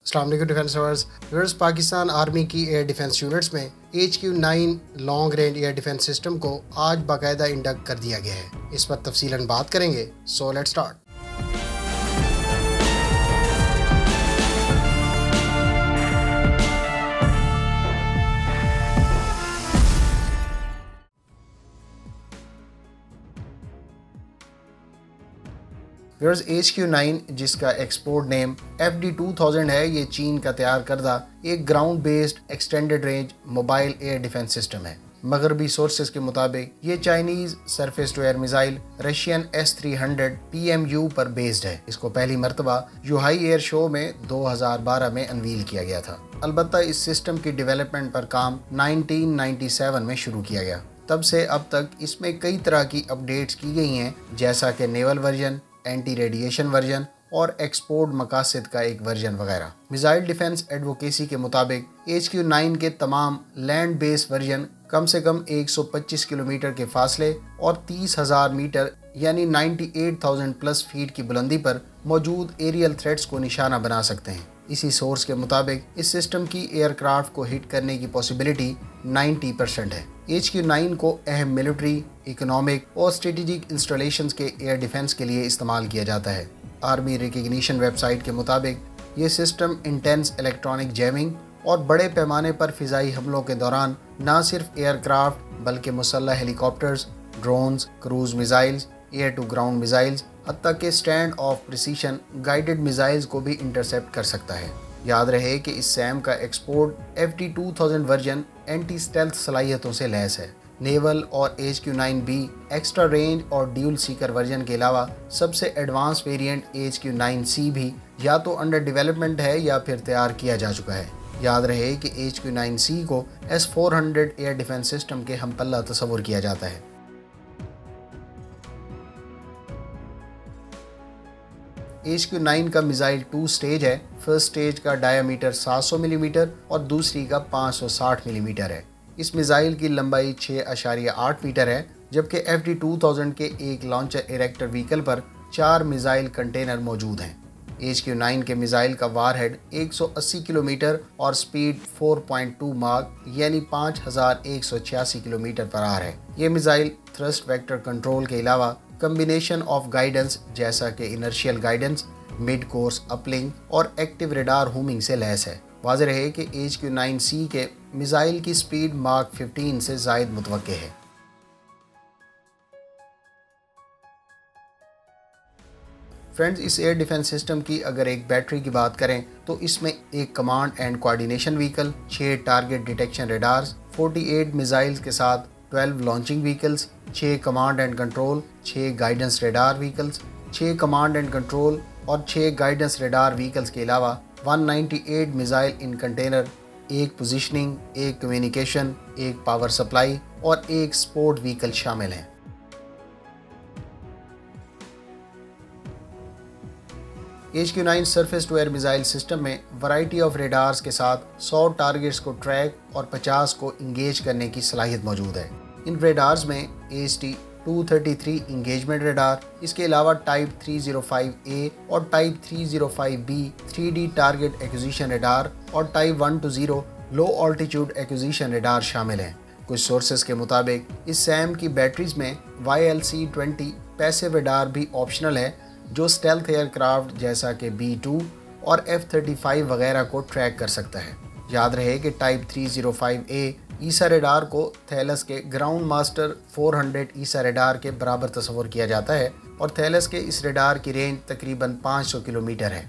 अस्सलाम वालेकुम defence lovers. Pakistan army की एयर डिफेंस यूनिट्स में HQ-9 long range air defence system को आज बाकायदा इंडक्ट कर दिया गया है। इस पर तफसीलन बात करेंगे, सो लेट्स स्टार्ट। HQ-9 जिसका एक्सपोर्ट नेम FD-2000 है, ये चीन का तैयार करदा एक ground based extended range mobile air defence system है। मगरबी सोर्सेज के मुताबिक ये Chinese surface to air missile Russian S-300 PMU पर बेस्ड है। इसको पहली मरतबा यूहाई एयर शो में 2012 में अनवील किया गया था। अलबत्ता इस सिस्टम की डेवलपमेंट पर काम 1997 में शुरू किया गया। तब से अब तक इसमें कई तरह की अपडेट्स की गई हैं, जैसा कि naval version, anti radiation version और एक्सपोर्ट मकासद का एक वर्जन वगैरह। मिसाइल डिफेंस एडवोकेसी के मुताबिक HQ-9 के तमाम लैंड बेस्ड वर्जन कम से कम 125 किलोमीटर के फासले और 30,000 मीटर यानी 98,000 प्लस फीट की बुलंदी पर मौजूद एरियल थ्रेट्स को निशाना बना सकते हैं। इसी सोर्स के मुताबिक इस सिस्टम की एयरक्राफ्ट को हिट करने की पॉसिबिलिटी 90% है। HQ-9 को अहम मिलिट्री, इकोनॉमिक और स्ट्रेटेजिक इंस्टॉलेशंस के एयर डिफेंस के लिए इस्तेमाल किया जाता है। आर्मी रिकग्निशन वेबसाइट के मुताबिक ये सिस्टम इंटेंस इलेक्ट्रॉनिक जैमिंग और बड़े पैमाने पर फ़िज़ाई हमलों के दौरान न सिर्फ एयरक्राफ्ट बल्कि मुसल्लह helicopters, drones, cruise missiles, air to ground missiles, हत्ता के stand off precision guided missiles को भी इंटरसेप्ट कर सकता है। याद रहे कि इस सैम का export FD-2000 version anti stealth सलाहियतों से लैस है। नेवल और HQ-9B एक्स्ट्रा रेंज और ड्यूल सीकर वर्जन के अलावा सबसे एडवांस वेरिएंट HQ-9C भी या तो अंडर डेवलपमेंट है या फिर तैयार किया जा चुका है। याद रहे कि HQ-9C को S-400 एयर डिफेंस सिस्टम के हमपल्ला तस्वुर किया जाता है। HQ-9 का मिसाइल 2 स्टेज है। फर्स्ट स्टेज का डायामीटर 700 मिलीमीटर और दूसरी का 560 मिलीमीटर है। इस मिसाइल की लंबाई 6.8 मीटर है, जबकि FD-2000 के एक लॉन्चर इरेक्टर व्हीकल पर 4 मिसाइल कंटेनर मौजूद हैं। HQ-9 के मिसाइल का वारहेड 180 किलोमीटर और स्पीड 4.2 माक यानी 5186 किलोमीटर पर आर है। ये मिसाइल थ्रस्ट वेक्टर कंट्रोल के अलावा कम्बिनेशन ऑफ गाइडेंस जैसा कि inertial guidance, mid course uplink और एक्टिव रेडार होमिंग से लैस है। वाज़ेह रहे कि HQ-9C के मिसाइल की स्पीड मार्क 15 से ज़ायद मुतवक्के है। फ्रेंड्स, इस एयर डिफेंस सिस्टम की अगर एक बैटरी की बात करें तो इसमें एक command and coordination vehicle, 6 target detection radars, 48 missiles के साथ 12 launching vehicles, 6 command and control, 6 guidance radar vehicles, 6 command and control और 6 गाइडेंस रेडार व्हीकल्स के अलावा 198 मिसाइल इन कंटेनर, एक पोजीशनिंग, एक कम्युनिकेशन, एक पावर सप्लाई और एक स्पोर्ट व्हीकल शामिल हैं। HQ-9 surface to air missile system में वैरायटी ऑफ रेडार्स के साथ 100 टारगेट्स को ट्रैक और 50 को इंगेज करने की सलाहियत मौजूद है। इन रेडार्स में AST-233 इंगेजमेंट रेडार, इसके अलावा टाइप 305A और type 305B 3D target acquisition radar और टाइप 120 लो ऑल्टीट्यूड एक्विजिशन रेडार शामिल हैं। कुछ सोर्सेज के मुताबिक इस सैम की बैटरीज में YLC-20 पैसिव रेडार भी ऑप्शनल है, जो स्टेल्थ एयरक्राफ्ट जैसा कि B-2 और F-35 वगैरह को ट्रैक कर सकता है। याद रहे कि टाइप 305A ईसा रेडार को थैलस के ग्राउंड मास्टर 400 ईसा रेडार के बराबर तस्वुर किया जाता है और थैलस के इस रेडार की रेंज तकरीबन 500 किलोमीटर है।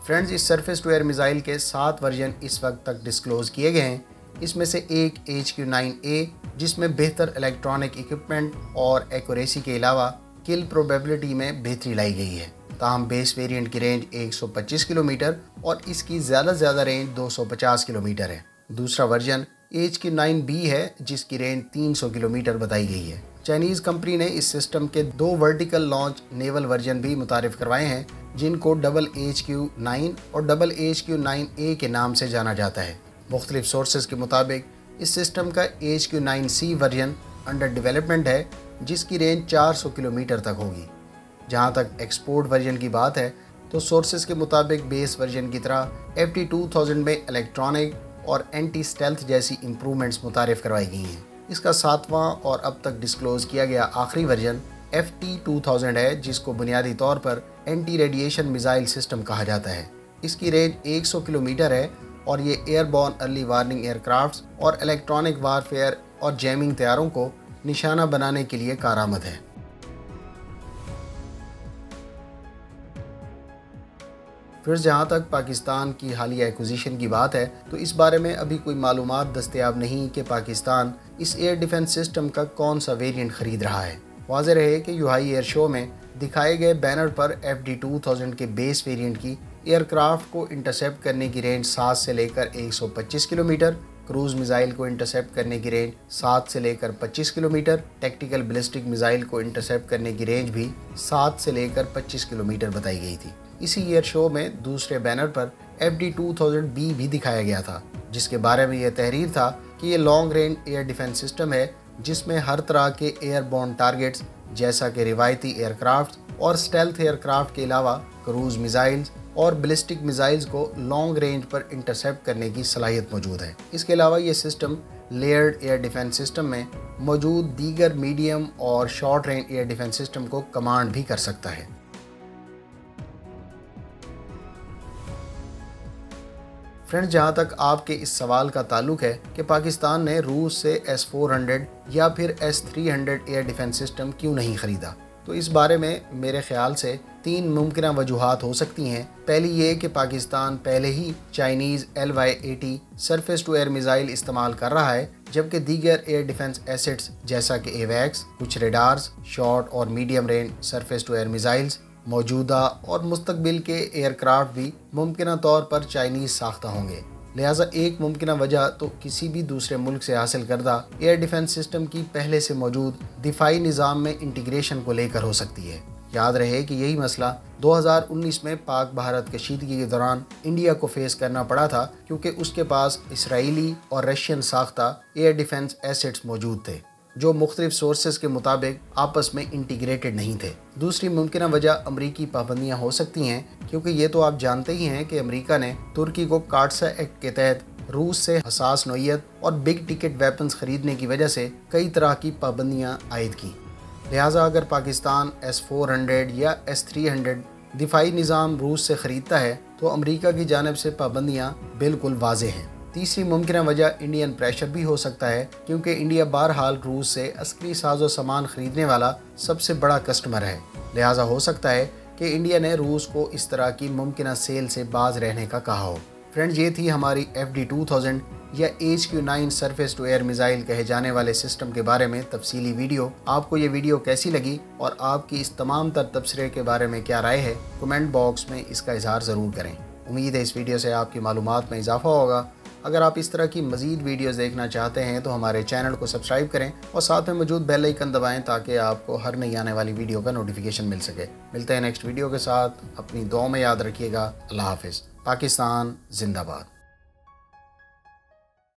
फ्रेंड्स, इस सरफेस टू एयर मिसाइल के 7 वर्जन इस वक्त तक डिस्क्लोज किए गए हैं। इसमें से एक HQ-9A जिसमें बेहतर इलेक्ट्रॉनिक इक्विपमेंट और एक्यूरेसी के अलावा किल प्रोबेबिलिटी में बेहतरी लाई गई है। ताहम बेस वेरिएंट की रेंज 125 किलोमीटर और इसकी ज़्यादा रेंज 250 किलोमीटर है। दूसरा वर्जन HQ-9B है जिसकी रेंज 300 किलोमीटर बताई गई है। चाइनीज़ कंपनी ने इस सिस्टम के 2 वर्टिकल लॉन्च नेवल वर्जन भी मुतारिफ करवाए हैं, जिनको डबल HQ-9 और डबल HQ-9A के नाम से जाना जाता है। मुख्तलिफ सोर्सेज के मुताबिक इस सिस्टम का HQ-9C वर्जन अंडर डेवलपमेंट है, जिसकी रेंज 400 किलोमीटर तक होगी। जहां तक एक्सपोर्ट वर्जन की बात है तो सोर्सेज के मुताबिक बेस वर्जन की तरह FD2000 में इलेक्ट्रॉनिक और एंटी स्टेल्थ जैसी इंप्रूवमेंट्स मुतारिफ करवाई गई हैं। इसका 7वां और अब तक डिस्क्लोज किया गया आखिरी वर्जन FT2000 है, जिसको बुनियादी तौर पर एंटी रेडिएशन मिसाइल सिस्टम कहा जाता है। इसकी रेंज 100 किलोमीटर है और ये एयरबॉर्न अर्ली वार्निंग एयरक्राफ्ट्स और इलेक्ट्रॉनिक वारफेयर और जैमिंग तैयारों को निशाना बनाने के लिए कारआमद है। फिर जहाँ तक पाकिस्तान की हालिया एक्विजिशन की बात है तो इस बारे में अभी कोई मालूमात दस्तयाब नहीं कि पाकिस्तान इस एयर डिफेंस सिस्टम का कौन सा वेरिएंट खरीद रहा है। वाज़ेह रहे कि यूहाई एयर शो में दिखाए गए बैनर पर FD2000 के बेस वेरिएंट की एयरक्राफ्ट को इंटरसेप्ट करने की रेंज 7 से लेकर 125 किलोमीटर, क्रूज मिसाइल को इंटरसेप्ट करने की रेंज 7 से लेकर 25 किलोमीटर, टैक्टिकल बैलिस्टिक मिसाइल को इंटरसेप्ट करने की रेंज भी 7 से लेकर 25 किलोमीटर बताई गई थी। इसी एयर शो में दूसरे बैनर पर FD2000B भी दिखाया गया था, जिसके बारे में यह तहरीर था कि ये long range air defence system है जिसमें हर तरह के एयरबॉर्न टारगेट्स जैसा कि रिवायती एयरक्राफ्ट और स्टेल्थ एयरक्राफ्ट के अलावा क्रूज मिसाइल्स और बैलिस्टिक मिसाइल्स को लॉन्ग रेंज पर इंटरसेप्ट करने की सलाहियत मौजूद है। इसके अलावा ये system layered air defence system में मौजूद दीगर मीडियम और short range air defence system को कमांड भी कर सकता है। फ्रेंड्स, जहाँ तक आपके इस सवाल का ताल्लुक है कि पाकिस्तान ने रूस से S-400 या फिर S-300 एयर डिफेंस सिस्टम क्यों नहीं ख़रीदा, तो इस बारे में मेरे ख्याल से 3 मुमकिन वजूहात हो सकती हैं। पहली ये कि पाकिस्तान पहले ही Chinese LY-80 surface to air missile इस्तेमाल कर रहा है, जबकि दीगर एयर डिफेंस एसेट्स जैसा कि एवैक्स, कुछ रेडार्स, शॉर्ट और medium range surface to air missiles, मौजूदा और मुस्तकबिल के एयरक्राफ्ट भी मुमकिन तौर पर चाइनीज़ साख्ता होंगे। लिहाजा एक मुमकिन वजह तो किसी भी दूसरे मुल्क से हासिल करदा एयर डिफेंस सिस्टम की पहले से मौजूद दिफाई निज़ाम में इंटीग्रेशन को लेकर हो सकती है। याद रहे कि यही मसला 2019 में पाक भारत कशीदगी के दौरान इंडिया को फेस करना पड़ा था, क्योंकि उसके पास इसराइली और रशियन साख्ता एयर डिफेंस एसेट्स मौजूद थे जो मुख्तलिफ सोर्सेज के मुताबिक आपस में इंटीग्रेटेड नहीं थे। दूसरी मुमकिन वजह अमरीकी पाबंदियाँ हो सकती हैं, क्योंकि ये तो आप जानते ही हैं कि अमरीका ने तुर्की को काटसा एक्ट के तहत रूस से हसास नोयत और बिग टिकट वेपन्स खरीदने की वजह से कई तरह की पाबंदियाँ आयद की। लिहाजा अगर पाकिस्तान S-400 या S-300 दिफाई निज़ाम रूस से ख़रीदता है तो अमरीका की जानिब से पाबंदियाँ बिल्कुल वाज़ेह हैं। तीसरी मुमकिन वजह इंडियन प्रेशर भी हो सकता है, क्योंकि इंडिया बहरहाल रूस से अस्करी साजो सामान खरीदने वाला सबसे बड़ा कस्टमर है। लिहाजा हो सकता है कि इंडिया ने रूस को इस तरह की मुमकिन सेल से बाज रहने का कहा हो। फ्रेंड्स, ये थी हमारी FD2000 या HQ-9 surface to air missile कहे जाने वाले सिस्टम के बारे में तफसीली वीडियो। आपको ये वीडियो कैसी लगी और आपकी इस तमाम तर तबसरे के बारे में क्या राय है, कमेंट बॉक्स में इसका इजहार ज़रूर करें। उम्मीद है इस वीडियो से आपकी मालूमात में इजाफा होगा। अगर आप इस तरह की मज़ीद वीडियोज़ देखना चाहते हैं तो हमारे चैनल को सब्सक्राइब करें और साथ में मौजूद बेल आइकन दबाएं ताकि आपको हर नई आने वाली वीडियो का नोटिफिकेशन मिल सके। मिलते हैं नेक्स्ट वीडियो के साथ। अपनी दुआ में याद रखिएगा। अल्लाह हाफिज़। पाकिस्तान जिंदाबाद।